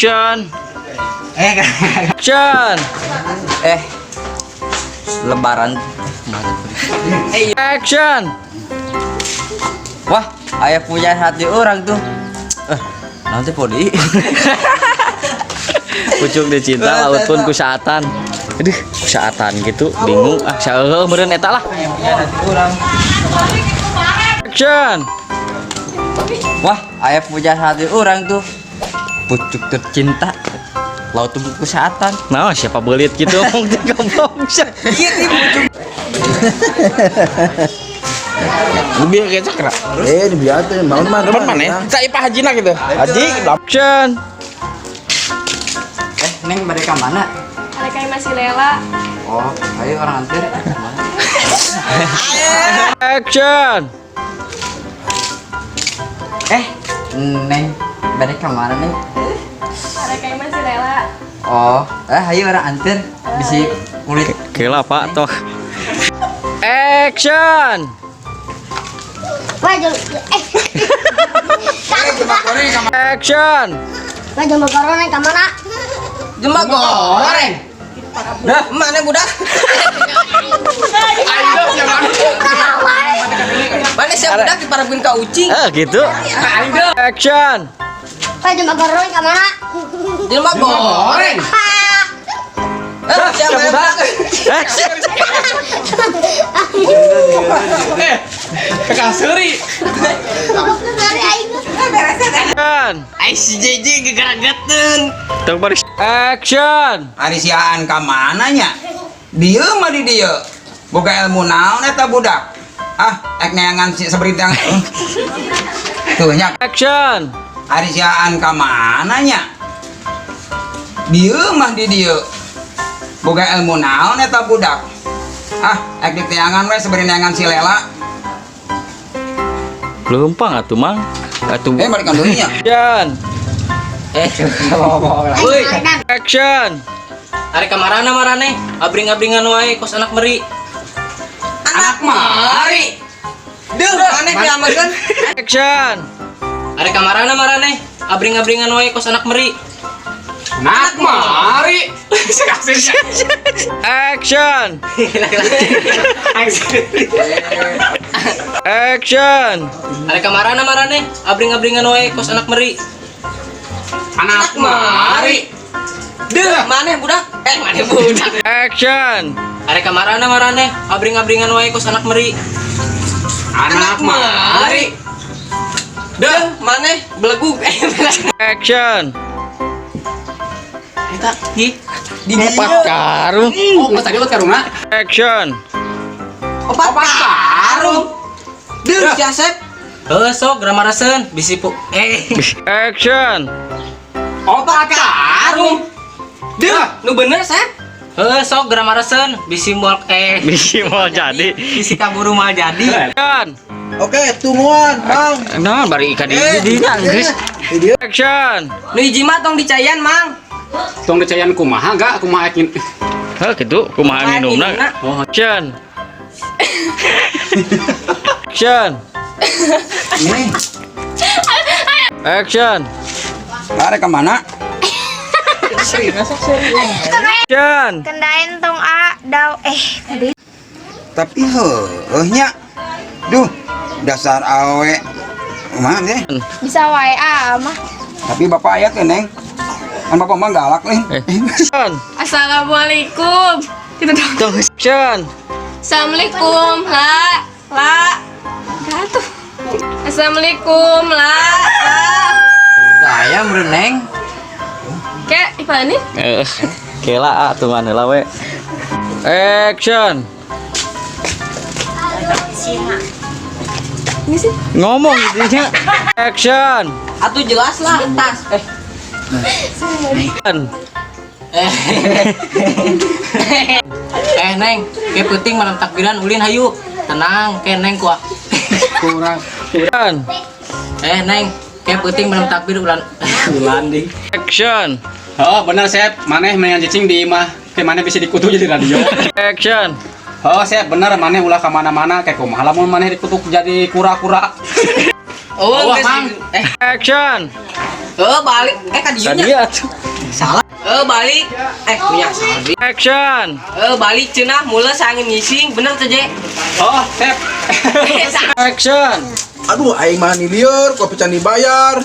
Action. Action. Lebaran. Action. Wah, ayah punya hati orang tuh. Nanti podi. Pucuk dicinta laut pun kusaatan. Aduh, kusaatan gitu, bingung. Saeueuh meureun eta lah. Action. Wah, ayah punya hati orang tuh. Pucuk tercinta. Laut tuh kesehatan. Nah, siapa belit gitu ngomong di goblok. Iya nih pucuk. Lebih kayak cakra. Ini biasa mau mana? Teman mana? Saya Pak Hajina gitu. Haji. Action. Neng mereka mana? Mereka yang masih Lela. Oh, ayo orang antir. Action. Neng mereka mana neng? Mereka yang masih Lela. Oh, ayo orang antir. Bisi kulit. Kela Pak toh. Action. Action. Jambak goreng ke mana? Jembak goreng. Dah, mana budak? Mana siapa budak diparabin ka ucing? Gitu. Action. Jambak goreng ke mana? Jembak goreng. Siapa budak? Kakak Suri. Action. Ai si JJ gegarageteun. Tong baris. Action. Ari siaan ka mananya? Dieu mah di dieu. Boga ilmu naon eta budak? Ek neangan si saberintang. Tuh nya. Action. Ari siaan ka mananya? Dieu mah di dieu. Boga ilmu naon eta budak? Ek diteangan we saberintang si Lela. Leumpang atuh Mang. Atuh. Balik kan deunya. Action. Woi, Action. ari kamarana marane? Abring-abringan wae kos anak meri. Anak mari. Duh, maneh diamekeun. Action. Ari kamarana marane? Abring-abringan wae kos anak meri. Nak mari. Action. Action. Ari kamarana marane? Abring-abringan wae kos anak meri. Anak mari. Duh, maneh budak? Maneh budak. Action. Ari kamarana marane? Abring-abringan wae kos anak meri. Anak mari. Duh, maneh belegug. Action. Eta di Opat karung. Oh, pas tadi buat karunga. Action. opat karung. Duh, si Asep. Sok gramaraseun bisi pu. Action. Opat karung. Duh, nu bener, Sep. Sok gramaraseun bisi moal Bisi mau jadi. bisi kaburu mal jadi. Action. Oke, tungguan, Bang. Nah, bari ikan di Inggris. Action. Nu hiji mah tong dicayan, Mang. Tong dicayan kumaha gak? Kumaha akin. Hah, gitu. Kumaha minumna. Action. Action. Nih, Action. lari ka mana? Action. Kendain tong A daw Tapi nya. Duh, dasar awe. Kumaha deh? bisa wae mah. Tapi bapak aya teh, Neng. Kan bapak mah galak nih. Action. Assalamualaikum. Gitu dong. Tong action. Assalamualaikum, La. Gatuh. Assalamualaikum, La. Saya mereneng. Kayak Ipani? Kela atuh mana lah we. Action. Ini sih. Ngomong intinya. Action. Atuh jelas lah tas. Neng, kayak penting malam takbiran ulin hayu. Tenang, kayak Neng kuah. Kurang. Neng, kayak penting malam takbir ulan ding. Action. Oh, bener Sep. Maneh meunang cicing di imah. Kayak maneh bisa dikutu jadi radio. Action. Oh, Sep, bener maneh ulah ka mana-mana kayak kumaha lamun maneh dikutuk jadi kura-kura. Oh, Mang. Action. Balik. Kan dieu nya. Tadi atuh. Salah. Balik. Punya salah. Action. Balik cenah mulai sangin ngising bener teh Je. Oh, sep. Action. Aduh, aing mah nih lieur, kopi can dibayar.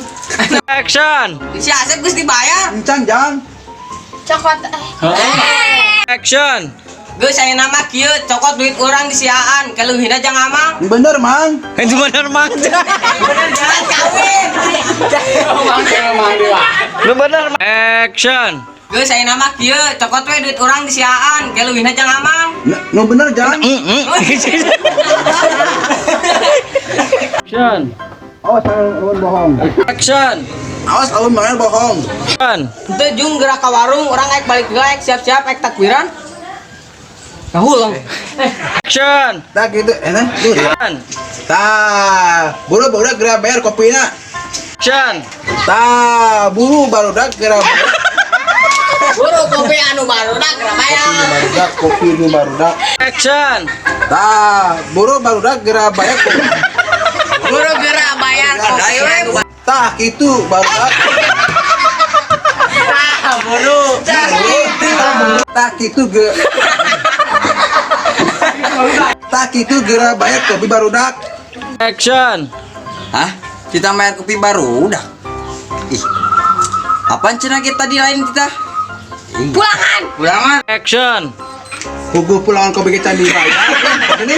Action. Si Asep geus dibayar. Encang jang. Cokot. Action. Geus saya nama kieu cokot duit orang disiaan keleuhina jang amang. Bener, Mang. Itu bener mang. Bener jangan kawin. Lu bener. Action. Geus saya nama kieu cokot we duit orang disiaan keleuhina jang amang. Nu bener, jang. Action. Awas, lawan bohong. Action. Awas, lawan mangan bohong. Action. Teu jung gerak ka warung orang ek balik geus siap-siap ek takbiran. Kahulang. Action. Tak gitu, tuh. Action. Tah, buru barudak geura bayar kopina. Action. Tah, buru barudak geura bayar. Buru kopi anu barudak geura bayar. Barudak kopi nu barudak. Action. Tah, buru barudak geura bayar kopi. Buru geura bayar kopi anu. Tah, kitu barudak. Buru. Tah, kitu ge. Tah, kitu geura bayar kopi barudak. Action. Hah? Kita bayar kopi baru udah. Ih. Apaan cenah kita di lain kita? Pulangan. Pulangan. Action. Puguh pulangan kopi kita dibayar. Ini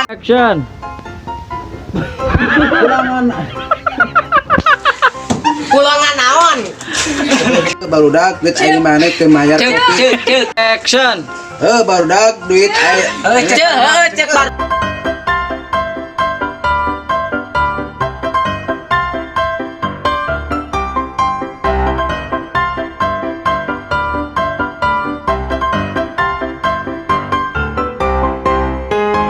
Action. pulangan Pulangan naon? barudak duit aing mana teu mayar Cek kopi. cek cek. Action. Barudak duit aing Cek cek.